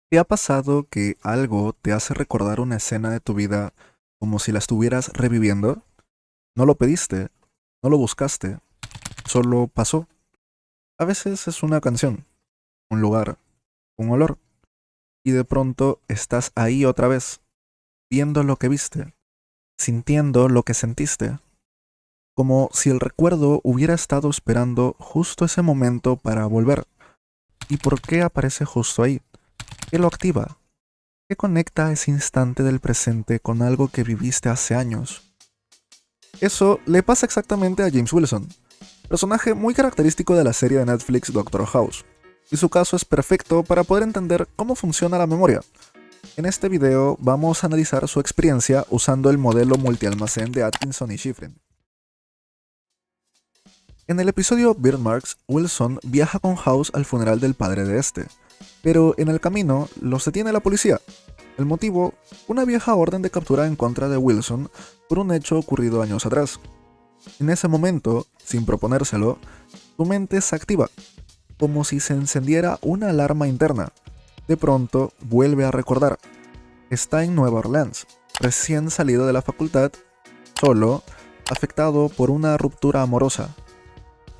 ¿Te ha pasado que algo te hace recordar una escena de tu vida como si la estuvieras reviviendo? No lo pediste, no lo buscaste, solo pasó. A veces es una canción, un lugar, un olor, y de pronto estás ahí otra vez, viendo lo que viste, sintiendo lo que sentiste, como si el recuerdo hubiera estado esperando justo ese momento para volver. ¿Y por qué aparece justo ahí? ¿Qué lo activa? ¿Qué conecta ese instante del presente con algo que viviste hace años? Eso le pasa exactamente a James Wilson, personaje muy característico de la serie de Netflix Doctor House, y su caso es perfecto para poder entender cómo funciona la memoria. En este video vamos a analizar su experiencia usando el modelo multialmacén de Atkinson y Shiffrin. En el episodio Burn Marks, Wilson viaja con House al funeral del padre de este, pero en el camino los detiene la policía. El motivo, una vieja orden de captura en contra de Wilson por un hecho ocurrido años atrás. En ese momento, sin proponérselo, su mente se activa, como si se encendiera una alarma interna. De pronto, vuelve a recordar. Está en Nueva Orleans, recién salido de la facultad, solo, afectado por una ruptura amorosa.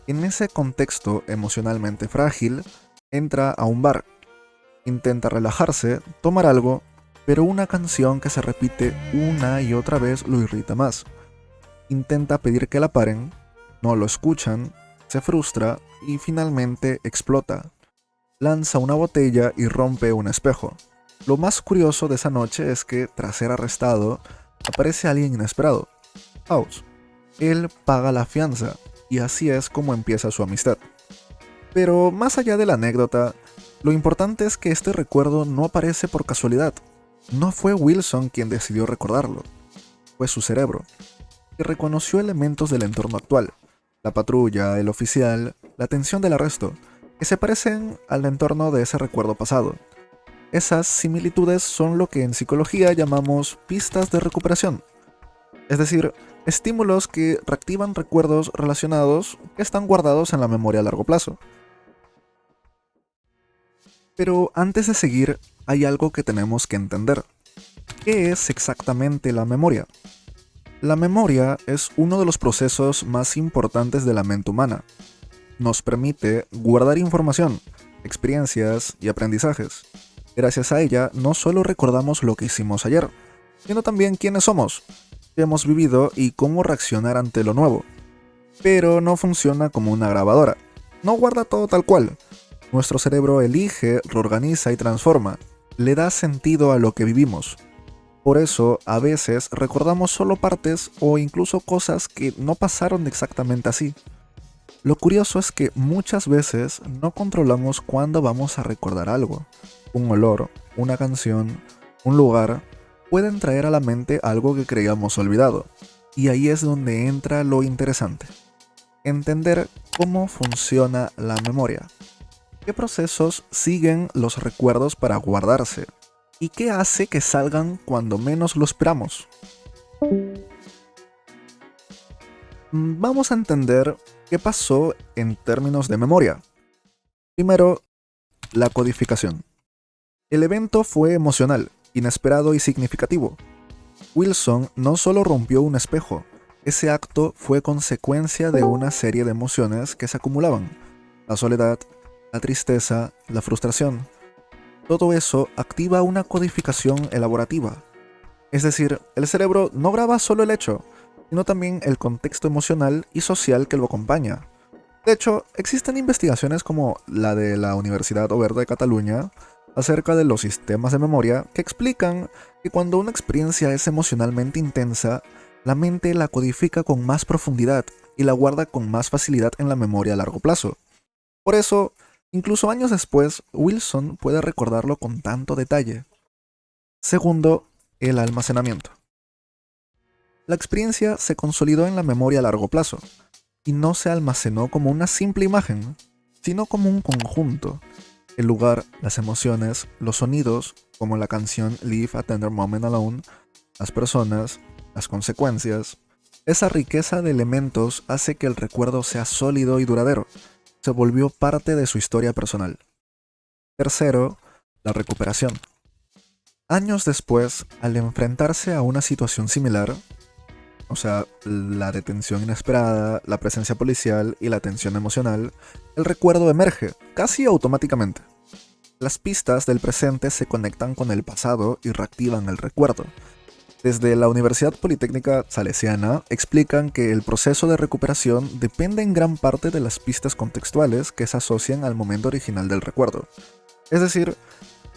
En ese contexto emocionalmente frágil, entra a un bar. Intenta relajarse, tomar algo, pero una canción que se repite una y otra vez lo irrita más. Intenta pedir que la paren, no lo escuchan, se frustra y finalmente explota. Lanza una botella y rompe un espejo. Lo más curioso de esa noche es que, tras ser arrestado, aparece alguien inesperado, House. Él paga la fianza, y así es como empieza su amistad. Pero más allá de la anécdota, lo importante es que este recuerdo no aparece por casualidad. No fue Wilson quien decidió recordarlo, fue su cerebro, que reconoció elementos del entorno actual, la patrulla, el oficial, la tensión del arresto, que se parecen al entorno de ese recuerdo pasado. Esas similitudes son lo que en psicología llamamos pistas de recuperación, es decir, estímulos que reactivan recuerdos relacionados que están guardados en la memoria a largo plazo. Pero antes de seguir, hay algo que tenemos que entender. ¿Qué es exactamente la memoria? La memoria es uno de los procesos más importantes de la mente humana. Nos permite guardar información, experiencias y aprendizajes. Gracias a ella, no solo recordamos lo que hicimos ayer, sino también quiénes somos, qué hemos vivido y cómo reaccionar ante lo nuevo. Pero no funciona como una grabadora. No guarda todo tal cual. Nuestro cerebro elige, reorganiza y transforma. Le da sentido a lo que vivimos. Por eso, a veces recordamos solo partes o incluso cosas que no pasaron exactamente así. Lo curioso es que muchas veces no controlamos cuándo vamos a recordar algo. Un olor, una canción, un lugar, pueden traer a la mente algo que creíamos olvidado. Y ahí es donde entra lo interesante. Entender cómo funciona la memoria. ¿Qué procesos siguen los recuerdos para guardarse? ¿Y qué hace que salgan cuando menos lo esperamos? Vamos a entender qué pasó en términos de memoria. Primero, la codificación. El evento fue emocional, inesperado y significativo. Wilson no solo rompió un espejo, ese acto fue consecuencia de una serie de emociones que se acumulaban. La soledad, la tristeza, la frustración. Todo eso activa una codificación elaborativa. Es decir, el cerebro no graba solo el hecho, sino también el contexto emocional y social que lo acompaña. De hecho, existen investigaciones como la de la Universidad Oberta de Cataluña acerca de los sistemas de memoria que explican que cuando una experiencia es emocionalmente intensa, la mente la codifica con más profundidad y la guarda con más facilidad en la memoria a largo plazo. Por eso, incluso años después, Wilson puede recordarlo con tanto detalle. Segundo, el almacenamiento. La experiencia se consolidó en la memoria a largo plazo, y no se almacenó como una simple imagen, sino como un conjunto. El lugar, las emociones, los sonidos, como la canción Leave a Tender Moment Alone, las personas, las consecuencias. Esa riqueza de elementos hace que el recuerdo sea sólido y duradero. Se volvió parte de su historia personal. Tercero, la recuperación. Años después, al enfrentarse a una situación similar, o sea, la detención inesperada, la presencia policial y la tensión emocional, el recuerdo emerge, casi automáticamente. Las pistas del presente se conectan con el pasado y reactivan el recuerdo. Desde la Universidad Politécnica Salesiana explican que el proceso de recuperación depende en gran parte de las pistas contextuales que se asocian al momento original del recuerdo. Es decir,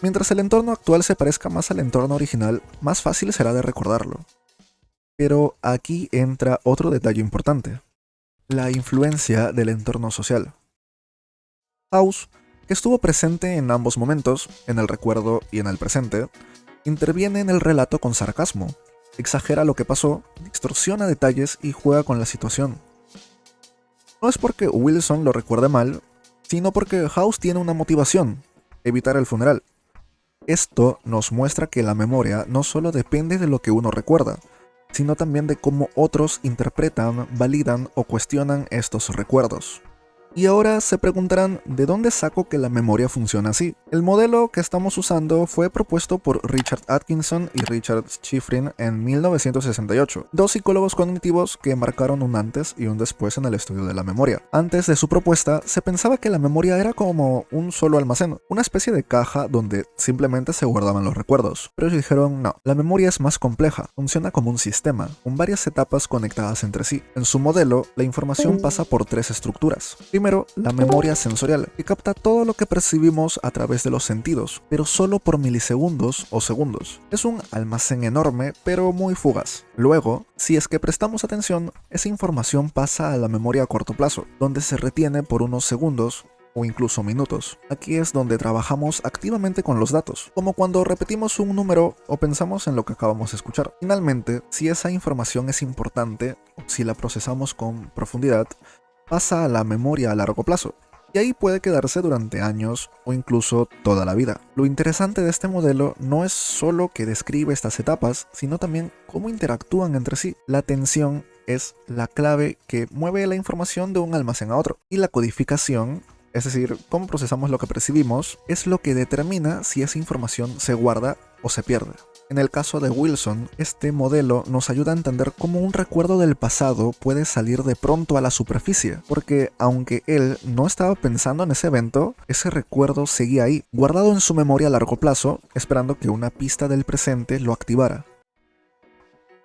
mientras el entorno actual se parezca más al entorno original, más fácil será de recordarlo. Pero aquí entra otro detalle importante: la influencia del entorno social. House, que estuvo presente en ambos momentos, en el recuerdo y en el presente, interviene en el relato con sarcasmo, exagera lo que pasó, distorsiona detalles y juega con la situación. No es porque Wilson lo recuerde mal, sino porque House tiene una motivación: evitar el funeral. Esto nos muestra que la memoria no solo depende de lo que uno recuerda, sino también de cómo otros interpretan, validan o cuestionan estos recuerdos. Y ahora se preguntarán, ¿de dónde saco que la memoria funciona así? El modelo que estamos usando fue propuesto por Richard Atkinson y Richard Schifrin en 1968, dos psicólogos cognitivos que marcaron un antes y un después en el estudio de la memoria. Antes de su propuesta, se pensaba que la memoria era como un solo almacén, una especie de caja donde simplemente se guardaban los recuerdos. Pero ellos dijeron, no, la memoria es más compleja, funciona como un sistema, con varias etapas conectadas entre sí. En su modelo, la información pasa por tres estructuras. Primero, la memoria sensorial, que capta todo lo que percibimos a través de los sentidos, pero solo por milisegundos o segundos. Es un almacén enorme, pero muy fugaz. Luego, si es que prestamos atención, esa información pasa a la memoria a corto plazo, donde se retiene por unos segundos o incluso minutos. Aquí es donde trabajamos activamente con los datos, como cuando repetimos un número o pensamos en lo que acabamos de escuchar. Finalmente, si esa información es importante o si la procesamos con profundidad, pasa a la memoria a largo plazo, y ahí puede quedarse durante años o incluso toda la vida. Lo interesante de este modelo no es solo que describe estas etapas, sino también cómo interactúan entre sí. La atención es la clave que mueve la información de un almacén a otro, y la codificación, es decir, cómo procesamos lo que percibimos, es lo que determina si esa información se guarda o se pierde. En el caso de Wilson, este modelo nos ayuda a entender cómo un recuerdo del pasado puede salir de pronto a la superficie, porque aunque él no estaba pensando en ese evento, ese recuerdo seguía ahí, guardado en su memoria a largo plazo, esperando que una pista del presente lo activara.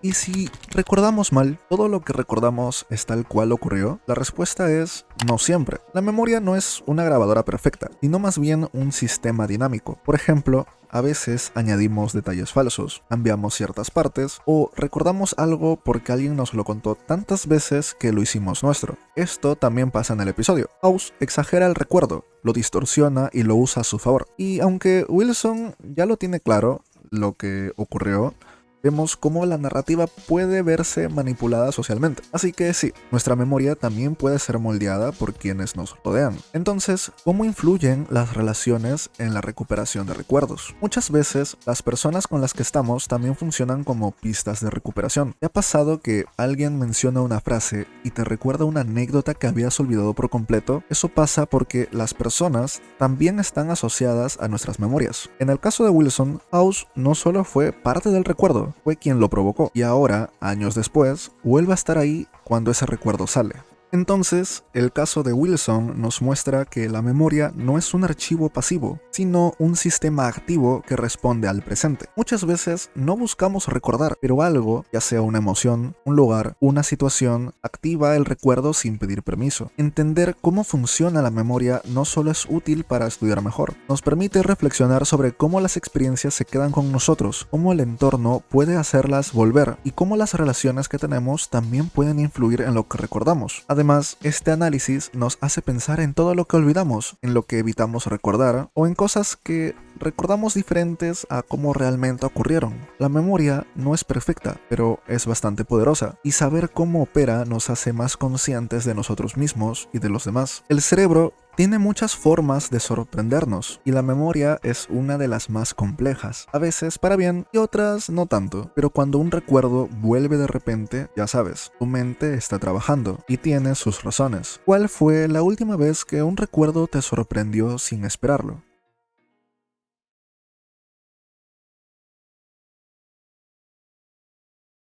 ¿Y si recordamos mal, todo lo que recordamos es tal cual ocurrió? La respuesta es no siempre. La memoria no es una grabadora perfecta, sino más bien un sistema dinámico. Por ejemplo, a veces añadimos detalles falsos, cambiamos ciertas partes o recordamos algo porque alguien nos lo contó tantas veces que lo hicimos nuestro. Esto también pasa en el episodio. House exagera el recuerdo, lo distorsiona y lo usa a su favor. Y aunque Wilson ya lo tiene claro, lo que ocurrió, vemos cómo la narrativa puede verse manipulada socialmente. Así que sí, nuestra memoria también puede ser moldeada por quienes nos rodean. Entonces, ¿cómo influyen las relaciones en la recuperación de recuerdos? Muchas veces, las personas con las que estamos también funcionan como pistas de recuperación. ¿Te ha pasado que alguien menciona una frase y te recuerda una anécdota que habías olvidado por completo? Eso pasa porque las personas también están asociadas a nuestras memorias. En el caso de Wilson, House no solo fue parte del recuerdo, fue quien lo provocó, y ahora, años después, vuelve a estar ahí cuando ese recuerdo sale. Entonces, el caso de Wilson nos muestra que la memoria no es un archivo pasivo, sino un sistema activo que responde al presente. Muchas veces no buscamos recordar, pero algo, ya sea una emoción, un lugar, una situación, activa el recuerdo sin pedir permiso. Entender cómo funciona la memoria no solo es útil para estudiar mejor, nos permite reflexionar sobre cómo las experiencias se quedan con nosotros, cómo el entorno puede hacerlas volver y cómo las relaciones que tenemos también pueden influir en lo que recordamos. Además, este análisis nos hace pensar en todo lo que olvidamos, en lo que evitamos recordar o en cosas que recordamos diferentes a cómo realmente ocurrieron. La memoria no es perfecta, pero es bastante poderosa, y saber cómo opera nos hace más conscientes de nosotros mismos y de los demás. El cerebro tiene muchas formas de sorprendernos, y la memoria es una de las más complejas, a veces para bien y otras no tanto, pero cuando un recuerdo vuelve de repente, ya sabes, tu mente está trabajando y tiene sus razones. ¿Cuál fue la última vez que un recuerdo te sorprendió sin esperarlo?